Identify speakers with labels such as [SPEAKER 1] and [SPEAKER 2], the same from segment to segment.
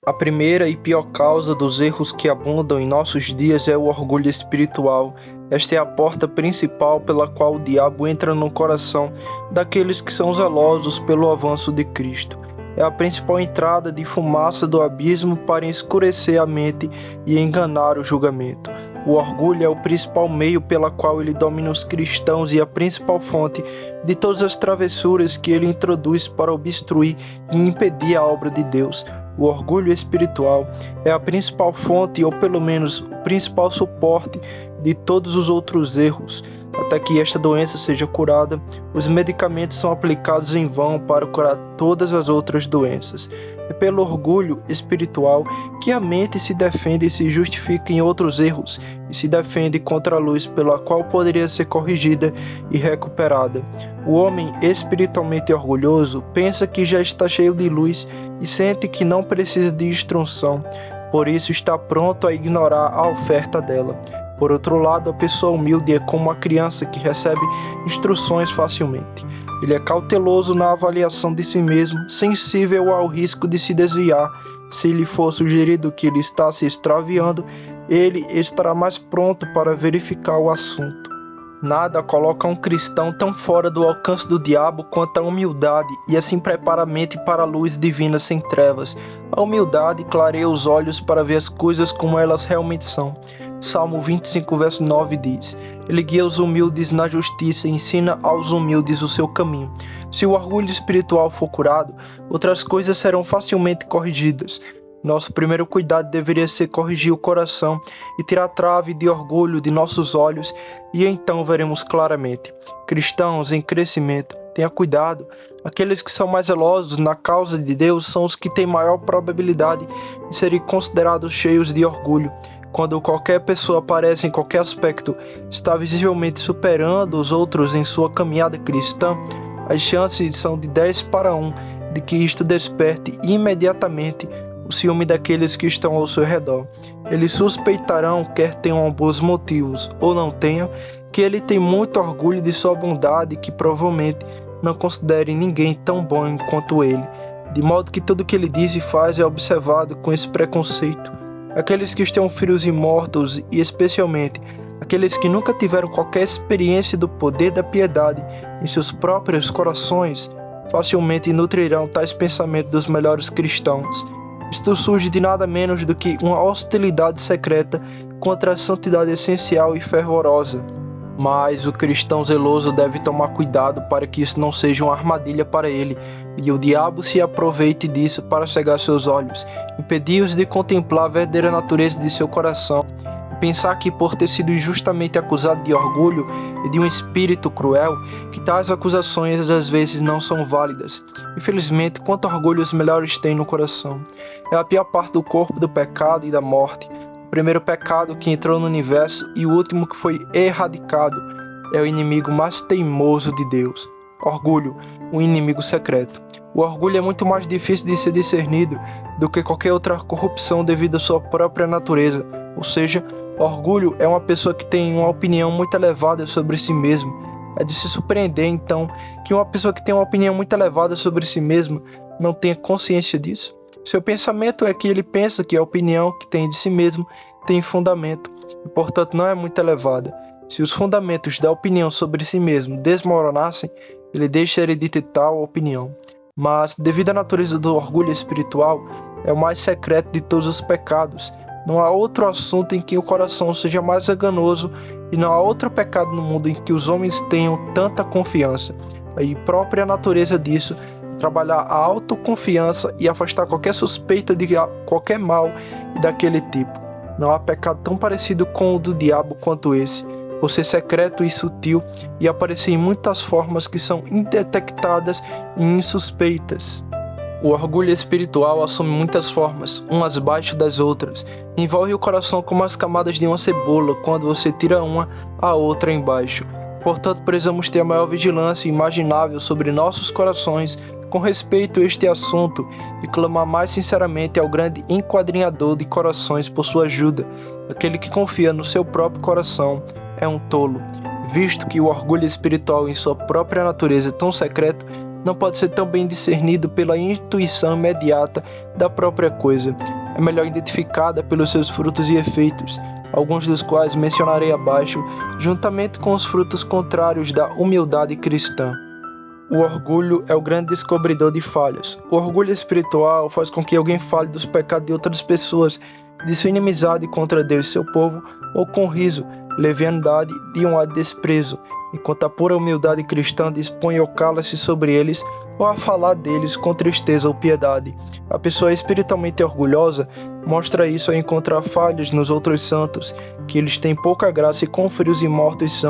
[SPEAKER 1] A primeira e pior causa dos erros que abundam em nossos dias é o orgulho espiritual. Esta é a porta principal pela qual o diabo entra no coração daqueles que são zelosos pelo avanço de Cristo. É a principal entrada de fumaça do abismo para escurecer a mente e enganar o julgamento. O orgulho é o principal meio pela qual ele domina os cristãos e a principal fonte de todas as travessuras que ele introduz para obstruir e impedir a obra de Deus. O orgulho espiritual é a principal fonte, ou pelo menos o principal suporte de todos os outros erros. Até que esta doença seja curada, os medicamentos são aplicados em vão para curar todas as outras doenças. É pelo orgulho espiritual que a mente se defende e se justifica em outros erros, e se defende contra a luz pela qual poderia ser corrigida e recuperada. O homem espiritualmente orgulhoso pensa que já está cheio de luz e sente que não precisa de instrução, por isso está pronto a ignorar a oferta dela. Por outro lado, a pessoa humilde é como uma criança que recebe instruções facilmente. Ele é cauteloso na avaliação de si mesmo, sensível ao risco de se desviar. Se lhe for sugerido que ele está se extraviando, ele estará mais pronto para verificar o assunto. Nada coloca um cristão tão fora do alcance do diabo quanto a humildade, e assim prepara a mente para a luz divina sem trevas. A humildade clareia os olhos para ver as coisas como elas realmente são. Salmo 25, verso 9 diz: Ele guia os humildes na justiça e ensina aos humildes o seu caminho. Se o orgulho espiritual for curado, outras coisas serão facilmente corrigidas. Nosso primeiro cuidado deveria ser corrigir o coração e tirar a trave de orgulho de nossos olhos, e então veremos claramente. Cristãos em crescimento, tenha cuidado. Aqueles que são mais zelosos na causa de Deus são os que têm maior probabilidade de serem considerados cheios de orgulho. Quando qualquer pessoa aparece em qualquer aspecto, está visivelmente superando os outros em sua caminhada cristã, as chances são de 10 para 1 de que isto desperte imediatamente o ciúme daqueles que estão ao seu redor. Eles suspeitarão, quer tenham bons motivos ou não tenham, que ele tem muito orgulho de sua bondade e que provavelmente não considere ninguém tão bom quanto ele, de modo que tudo o que ele diz e faz é observado com esse preconceito. Aqueles que estão frios e mortos, e especialmente aqueles que nunca tiveram qualquer experiência do poder da piedade em seus próprios corações, facilmente nutrirão tais pensamentos dos melhores cristãos. Isto surge de nada menos do que uma hostilidade secreta contra a santidade essencial e fervorosa. Mas o cristão zeloso deve tomar cuidado para que isso não seja uma armadilha para ele, e o diabo se aproveite disso para cegar seus olhos, impedir-os de contemplar a verdadeira natureza de seu coração, e pensar que por ter sido injustamente acusado de orgulho e de um espírito cruel, que tais acusações às vezes não são válidas. Infelizmente, quanto orgulho os melhores têm no coração. É a pior parte do corpo do pecado e da morte. O primeiro pecado que entrou no universo e o último que foi erradicado é o inimigo mais teimoso de Deus. Orgulho, um inimigo secreto. O orgulho é muito mais difícil de ser discernido do que qualquer outra corrupção devido à sua própria natureza. Ou seja, orgulho é uma pessoa que tem uma opinião muito elevada sobre si mesmo. É de se surpreender, então, que uma pessoa que tem uma opinião muito elevada sobre si mesma não tenha consciência disso. Seu pensamento é que ele pensa que a opinião que tem de si mesmo tem fundamento e, portanto, não é muito elevada. Se os fundamentos da opinião sobre si mesmo desmoronassem, ele deixaria de ter tal opinião. Mas, devido à natureza do orgulho espiritual, é o mais secreto de todos os pecados. Não há outro assunto em que o coração seja mais enganoso e não há outro pecado no mundo em que os homens tenham tanta confiança. A própria natureza disso trabalhar a autoconfiança e afastar qualquer suspeita de qualquer mal daquele tipo. Não há pecado tão parecido com o do diabo quanto esse, por ser secreto e sutil e aparecer em muitas formas que são indetectadas e insuspeitas. O orgulho espiritual assume muitas formas, umas abaixo das outras. Envolve o coração como as camadas de uma cebola, quando você tira uma, a outra embaixo. Portanto, precisamos ter a maior vigilância imaginável sobre nossos corações com respeito a este assunto e clamar mais sinceramente ao grande enquadrinhador de corações por sua ajuda. Aquele que confia no seu próprio coração é um tolo, visto que o orgulho espiritual em sua própria natureza é tão secreto não pode ser tão bem discernido pela intuição imediata da própria coisa. É melhor identificada pelos seus frutos e efeitos, alguns dos quais mencionarei abaixo, juntamente com os frutos contrários da humildade cristã. O orgulho é o grande descobridor de falhas. O orgulho espiritual faz com que alguém fale dos pecados de outras pessoas, de sua inimizade contra Deus e seu povo, ou com riso, leviandade e um ar de desprezo, enquanto a pura humildade cristã dispõe ao calar-se sobre eles ou a falar deles com tristeza ou piedade. A pessoa espiritualmente orgulhosa mostra isso ao encontrar falhas nos outros santos, que eles têm pouca graça e quão frios e mortos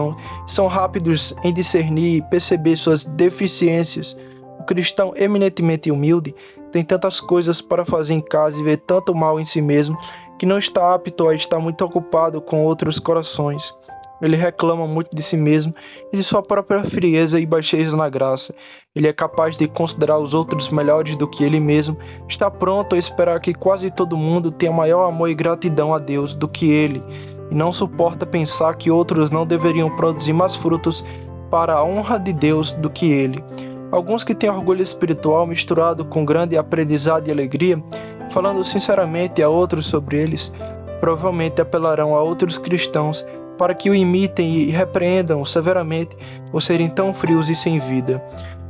[SPEAKER 1] são rápidos em discernir e perceber suas deficiências. O cristão eminentemente humilde tem tantas coisas para fazer em casa e vê tanto mal em si mesmo que não está apto a estar muito ocupado com outros corações. Ele reclama muito de si mesmo e de sua própria frieza e baixeza na graça. Ele é capaz de considerar os outros melhores do que ele mesmo, está pronto a esperar que quase todo mundo tenha maior amor e gratidão a Deus do que ele, e não suporta pensar que outros não deveriam produzir mais frutos para a honra de Deus do que ele. Alguns que têm orgulho espiritual misturado com grande aprendizado e alegria, falando sinceramente a outros sobre eles, provavelmente apelarão a outros cristãos para que o imitem e repreendam severamente por serem tão frios e sem vida.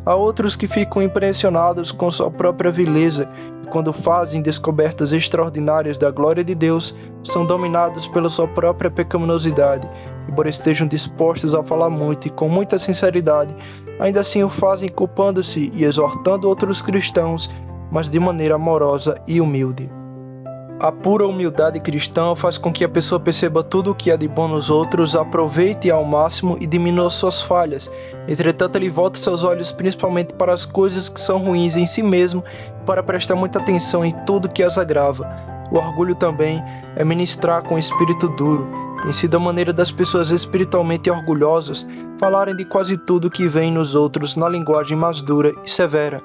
[SPEAKER 1] Há outros que ficam impressionados com sua própria vileza e, quando fazem descobertas extraordinárias da glória de Deus, são dominados pela sua própria pecaminosidade, embora estejam dispostos a falar muito e com muita sinceridade, ainda assim o fazem culpando-se e exortando outros cristãos, mas de maneira amorosa e humilde. A pura humildade cristã faz com que a pessoa perceba tudo o que há de bom nos outros, aproveite ao máximo e diminua suas falhas. Entretanto, ele volta seus olhos principalmente para as coisas que são ruins em si mesmo, para prestar muita atenção em tudo que as agrava. O orgulho também é ministrar com espírito duro. Tem sido a maneira das pessoas espiritualmente orgulhosas falarem de quase tudo que vem nos outros na linguagem mais dura e severa.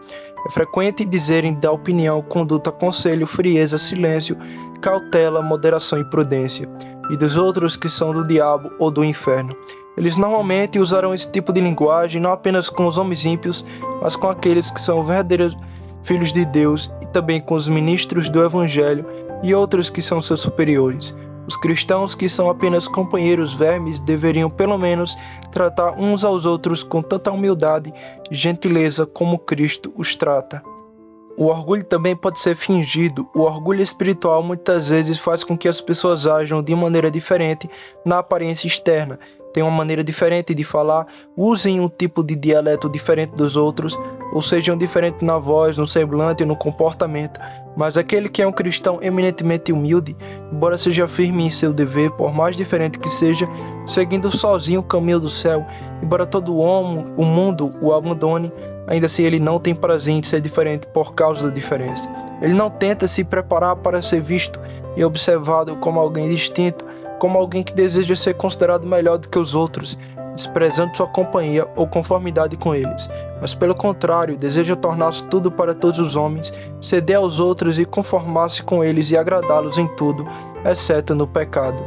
[SPEAKER 1] É frequente dizerem da opinião, conduta, conselho, frieza, silêncio, cautela, moderação e prudência, e dos outros que são do diabo ou do inferno. Eles normalmente usarão esse tipo de linguagem não apenas com os homens ímpios, mas com aqueles que são verdadeiros filhos de Deus e também com os ministros do Evangelho e outros que são seus superiores. Os cristãos que são apenas companheiros vermes deveriam pelo menos tratar uns aos outros com tanta humildade e gentileza como Cristo os trata. O orgulho também pode ser fingido. O orgulho espiritual muitas vezes faz com que as pessoas ajam de maneira diferente na aparência externa, tenham uma maneira diferente de falar, usem um tipo de dialeto diferente dos outros, ou sejam diferentes na voz, no semblante ou no comportamento. Mas aquele que é um cristão eminentemente humilde, embora seja firme em seu dever, por mais diferente que seja, seguindo sozinho o caminho do céu, embora todo o mundo o abandone, ainda assim ele não tem prazer em ser diferente por causa da diferença. Ele não tenta se preparar para ser visto e observado como alguém distinto, como alguém que deseja ser considerado melhor do que os outros, desprezando sua companhia ou conformidade com eles, mas pelo contrário, deseja tornar-se tudo para todos os homens, ceder aos outros e conformar-se com eles e agradá-los em tudo, exceto no pecado.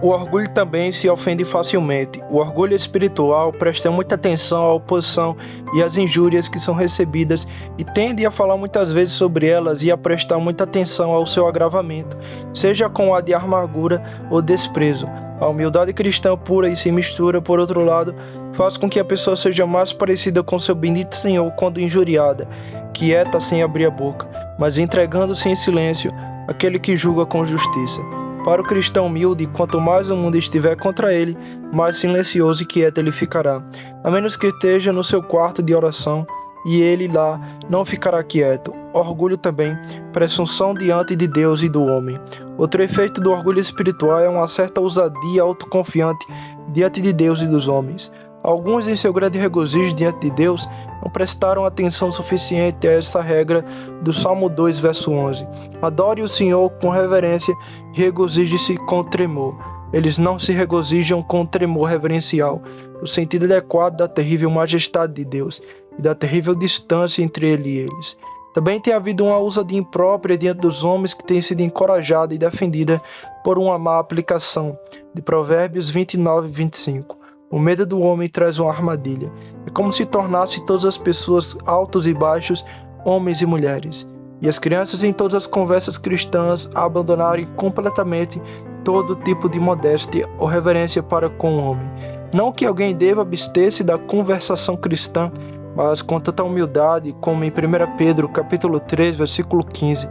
[SPEAKER 1] O orgulho também se ofende facilmente. O orgulho espiritual presta muita atenção à oposição e às injúrias que são recebidas e tende a falar muitas vezes sobre elas e a prestar muita atenção ao seu agravamento, seja com a de amargura ou desprezo. A humildade cristã pura e sem mistura, por outro lado, faz com que a pessoa seja mais parecida com seu bendito Senhor quando injuriada, quieta sem abrir a boca, mas entregando-se em silêncio àquele que julga com justiça. Para o cristão humilde, quanto mais o mundo estiver contra ele, mais silencioso e quieto ele ficará, a menos que esteja no seu quarto de oração, e ele lá não ficará quieto. Orgulho também, presunção diante de Deus e do homem. Outro efeito do orgulho espiritual é uma certa ousadia autoconfiante diante de Deus e dos homens. Alguns, em seu grande regozijo diante de Deus, não prestaram atenção suficiente a essa regra do Salmo 2, verso 11. Adore o Senhor com reverência e regozije-se com tremor. Eles não se regozijam com tremor reverencial, no sentido adequado da terrível majestade de Deus e da terrível distância entre ele e eles. Também tem havido uma ousadia imprópria diante dos homens que tem sido encorajada e defendida por uma má aplicação de Provérbios 29 e 25. O medo do homem traz uma armadilha. É como se tornasse todas as pessoas, altos e baixos, homens e mulheres. E as crianças em todas as conversas cristãs abandonarem completamente todo tipo de modéstia ou reverência para com o homem. Não que alguém deva abster-se da conversação cristã, mas com tanta humildade, como em 1 Pedro capítulo 3, versículo 15,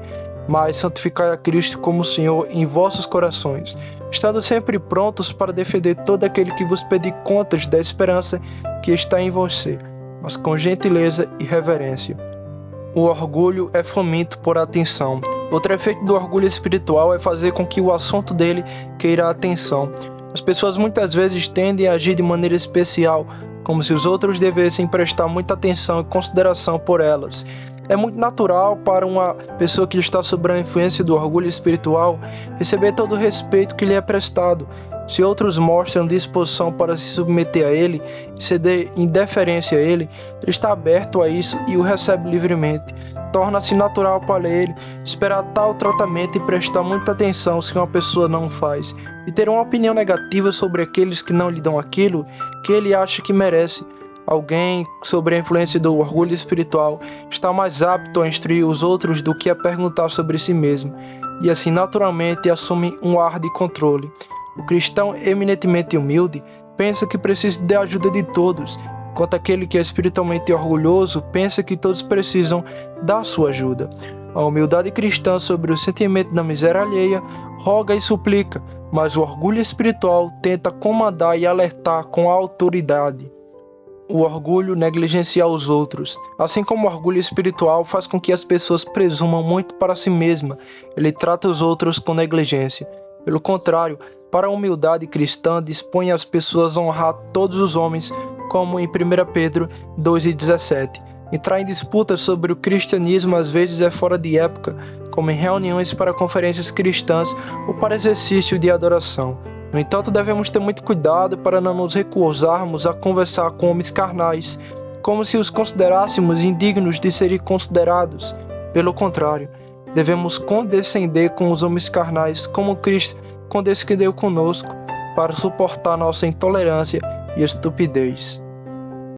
[SPEAKER 1] mas santificai a Cristo como Senhor em vossos corações, estando sempre prontos para defender todo aquele que vos pedir contas da esperança que está em você, mas com gentileza e reverência. O orgulho é faminto por atenção. Outro efeito do orgulho espiritual é fazer com que o assunto dele queira a atenção. As pessoas muitas vezes tendem a agir de maneira especial, como se os outros devessem prestar muita atenção e consideração por elas. É muito natural para uma pessoa que está sob a influência do orgulho espiritual receber todo o respeito que lhe é prestado. Se outros mostram disposição para se submeter a ele e ceder indiferença a ele, ele está aberto a isso e o recebe livremente. Torna-se natural para ele esperar tal tratamento e prestar muita atenção se uma pessoa não faz, e ter uma opinião negativa sobre aqueles que não lhe dão aquilo que ele acha que merece. Alguém sob a influência do orgulho espiritual está mais apto a instruir os outros do que a perguntar sobre si mesmo, e assim naturalmente assume um ar de controle. O cristão eminentemente humilde pensa que precisa da ajuda de todos, enquanto aquele que é espiritualmente orgulhoso pensa que todos precisam da sua ajuda. A humildade cristã sobre o sentimento da miséria alheia roga e suplica, mas o orgulho espiritual tenta comandar e alertar com autoridade. O orgulho negligencia os outros. Assim como o orgulho espiritual faz com que as pessoas presumam muito para si mesma, ele trata os outros com negligência. Pelo contrário, para a humildade cristã dispõe as pessoas a honrar todos os homens, como em 1 Pedro 2,17. Entrar em disputas sobre o cristianismo às vezes é fora de época, como em reuniões para conferências cristãs ou para exercício de adoração. No entanto, devemos ter muito cuidado para não nos recusarmos a conversar com homens carnais, como se os considerássemos indignos de serem considerados. Pelo contrário, devemos condescender com os homens carnais, como Cristo condescendeu conosco, para suportar nossa intolerância e estupidez.